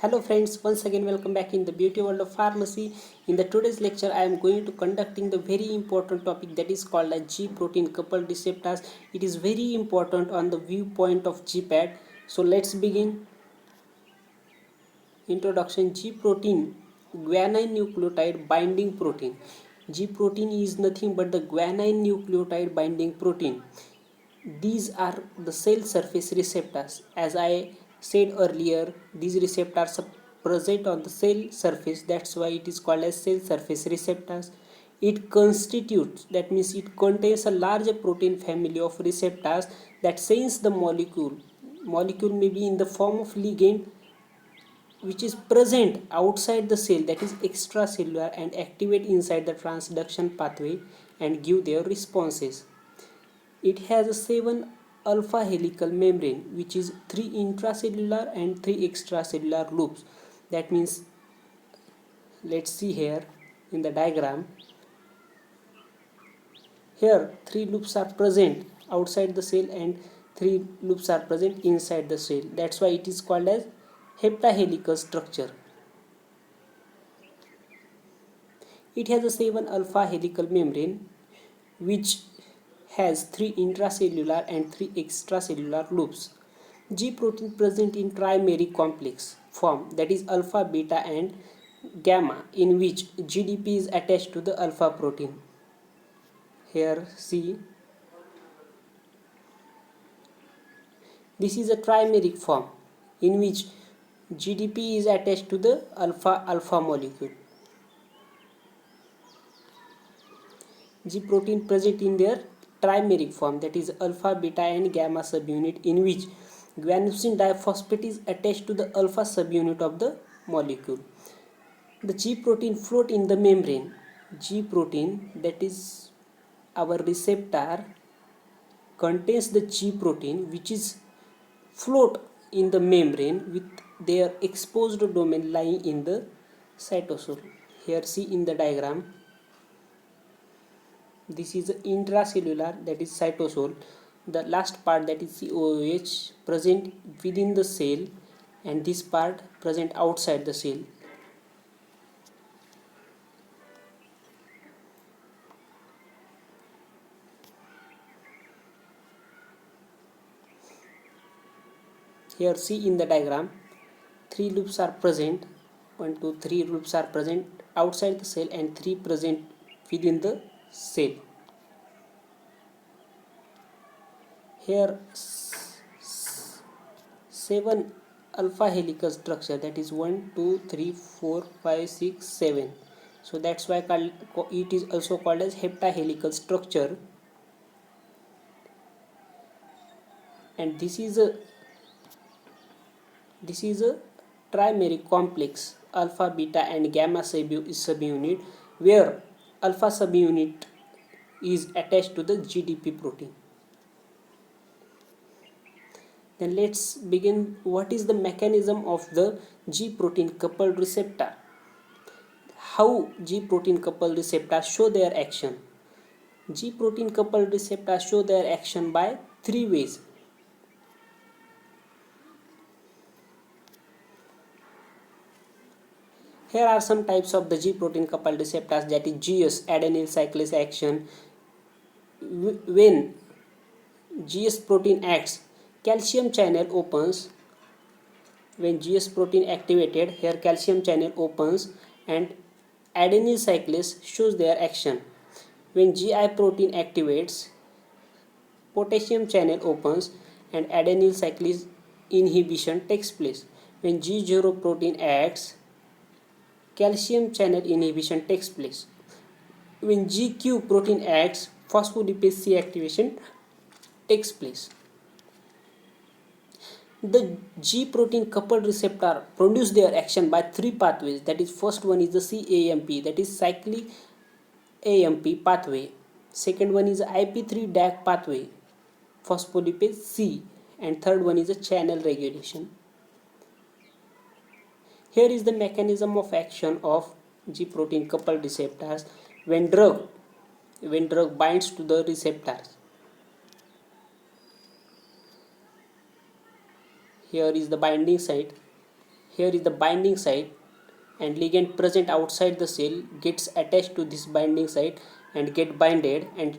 Hello friends, once again welcome back in the beauty world of pharmacy. In the today's lecture, I am going to conducting the very important topic that is called as G protein coupled receptors. It is very important on the viewpoint of GPAD. So let's begin. Introduction. G protein, guanine nucleotide binding protein. G protein is nothing but the guanine nucleotide binding protein. These are the cell surface receptors. As I said earlier, these receptors are present on the cell surface. That's why it is called as cell surface receptors. It constitutes, that means it contains a large protein family of receptors that sense the molecule may be in the form of ligand which is present outside the cell, that is extracellular, and activate inside the transduction pathway and give their responses. It has a 7 alpha helical membrane which is 3 intracellular and 3 extracellular loops. That means, let's see here in the diagram. Here 3 loops are present outside the cell and 3 loops are present inside the cell. That's why it is called as heptahelical structure. It has a 7 alpha helical membrane which has 3 intracellular and 3 extracellular loops. G protein present in trimeric complex form, that is alpha, beta and gamma, in which GDP is attached to the alpha protein. Here see, this is a trimeric form in which GDP is attached to the alpha molecule. G protein present in their trimeric form, that is alpha, beta and gamma subunit, in which guanosine diphosphate is attached to the alpha subunit of the molecule. The G protein float in the membrane. G protein, that is our receptor, contains the G protein which is float in the membrane with their exposed domain lying in the cytosol. Here see in the diagram, this is intracellular, that is cytosol. The last part, that is COOH, present within the cell, and this part present outside the cell. Here see in the diagram, 3 loops are present, 1 2 3 loops are present outside the cell and 3 present within the cell. Here 7 alpha helical structure, that is 1 2 3 4 5 6 7. So that's why it is also called as heptahelical structure. And this is a trimeric complex, alpha, beta and gamma subunit, where alpha subunit is attached to the GDP protein. Then let's begin. What is the mechanism of the G protein coupled receptor? How G protein coupled receptors show their action? G protein coupled receptors show their action by 3 ways. Here are some types of the G protein coupled receptors, that is GS, adenyl cyclase action. When GS protein acts, calcium channel opens. When GS protein activated, here calcium channel opens and adenyl cyclase shows their action. When GI protein activates, potassium channel opens and adenyl cyclase inhibition takes place. When G0 protein acts, calcium channel inhibition takes place. When GQ protein acts, phospholipase C activation takes place. The G protein coupled receptor produce their action by 3 pathways. That is, first one is the CAMP, that is cyclic AMP pathway. Second one is the IP3 DAC pathway, phospholipase C, and third one is the channel regulation. Here is the mechanism of action of G protein coupled receptors when drug binds to the receptors. Here is the binding site. here is the binding site, and ligand present outside the cell gets attached to this binding site and get binded, and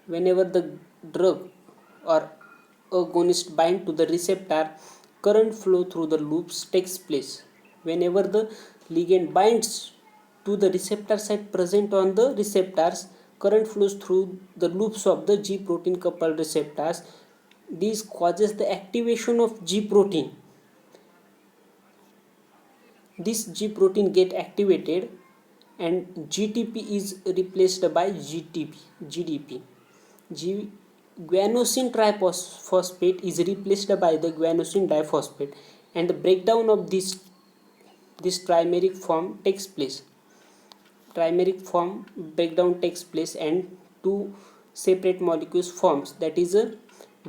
whenever the drug or agonist bind to the receptor, current flow through the loops takes place. Whenever the ligand binds to the receptor site present on the receptors, current flows through the loops of the G protein coupled receptors. This causes the activation of G protein. This G protein get activated and GTP is replaced by GDP. Guanosine triphosphate is replaced by the guanosine diphosphate, and the breakdown of this trimeric form takes place. Trimeric form breakdown takes place and two separate molecules forms, that is a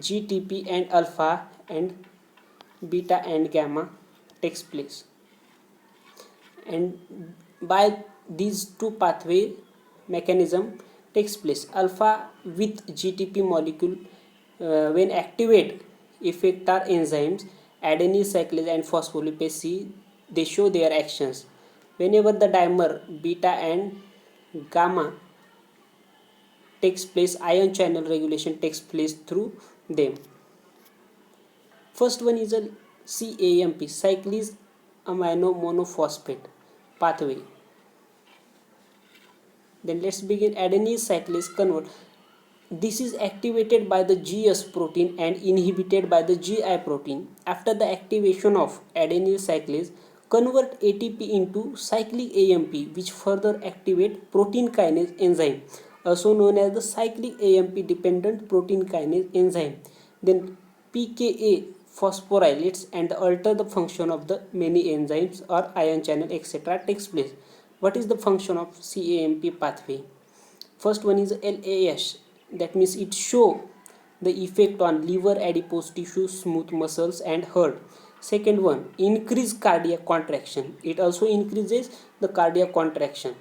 GTP and alpha, and beta and gamma takes place. And by these two pathway mechanism takes place. Alpha with GTP molecule when activate effector enzymes adenyl cyclase and phospholipase C, they show their actions. Whenever the dimer beta and gamma takes place, ion channel regulation takes place through them. First one is a CAMP, cyclase amino monophosphate pathway. Then let's begin. Adenyl cyclase convert. This is activated by the GS protein and inhibited by the GI protein. After the activation of adenyl cyclase, convert ATP into cyclic AMP, which further activate protein kinase enzyme, also known as the cyclic AMP dependent protein kinase enzyme. Then pKa phosphorylates and alter the function of the many enzymes or ion channel etc. takes place. What is the function of CAMP pathway? First one is LAS, that means it show the effect on liver, adipose tissue, smooth muscles and heart. Second one, increase cardiac contraction, it also increases the cardiac contraction.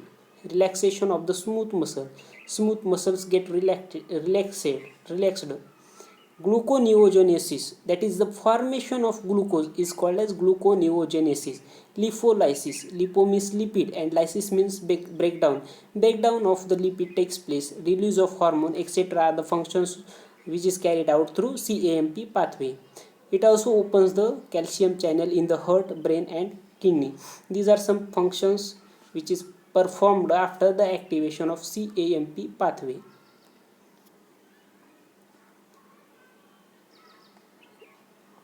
Relaxation of the smooth muscles get relaxed. Gluconeogenesis, that is the formation of glucose, is called as gluconeogenesis. Lipolysis, lipo means lipid and lysis means breakdown of the lipid takes place. Release of hormone etc. are the functions which is carried out through CAMP pathway. It also opens the calcium channel in the heart, brain and kidney. These are some functions which is performed after the activation of CAMP pathway.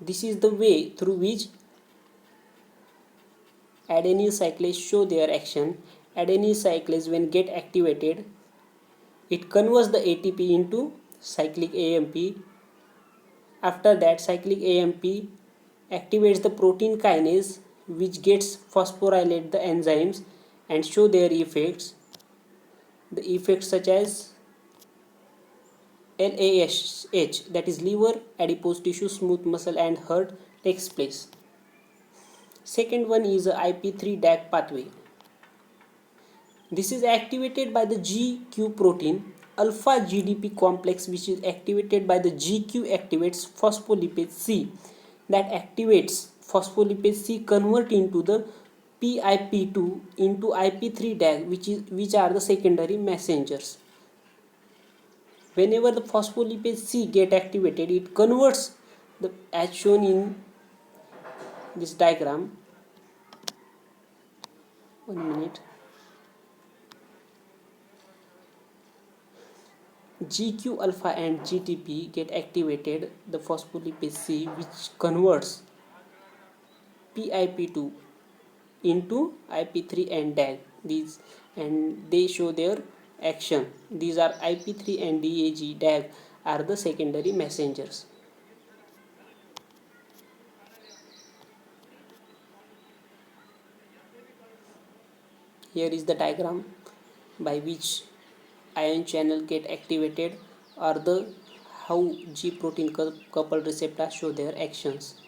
This is the way through which adenyl cyclase show their action. Adenyl cyclase, when get activated, it converts the ATP into cyclic AMP. After that, cyclic AMP activates the protein kinase, which gets phosphorylate the enzymes and show their effects. The effects such as LASH, that is liver, adipose tissue, smooth muscle and heart takes place. Second one is a IP3 DAG pathway. This is activated by the GQ protein alpha GDP complex, which is activated by the GQ activates phospholipase C, that activates phospholipase C convert into the PIP2 into IP3 DAG, which are the secondary messengers. Whenever the phospholipase C get activated, it converts the, as shown in this diagram. 1 minute. GQ alpha and GTP get activated, the phospholipase C, which converts PIP2 into IP3 and DAG. These, and they show their action. These are IP3 and DAG are the secondary messengers. Here is the diagram by which ion channel get activated, or the how G protein coupled receptors show their actions.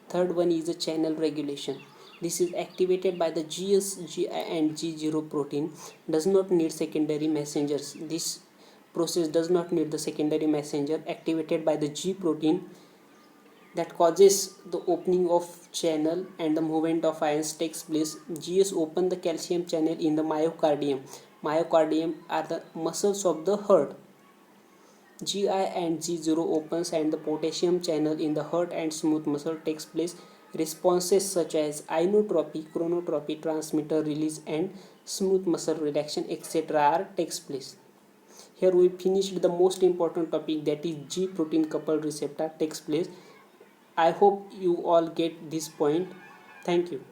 Third one is the channel regulation. This is activated by the GS, GI and G0 protein, does not need secondary messengers. This process does not need the secondary messenger, activated by the G protein, that causes the opening of channel and the movement of ions takes place. GS open the calcium channel in the myocardium. Myocardium are the muscles of the heart. GI and G0 opens and the potassium channel in the heart and smooth muscle takes place. Responses such as inotropy, chronotropy, transmitter release and smooth muscle relaxation etc. are takes place. Here we finished the most important topic, that is G protein coupled receptor takes place. I hope you all get this point. Thank you.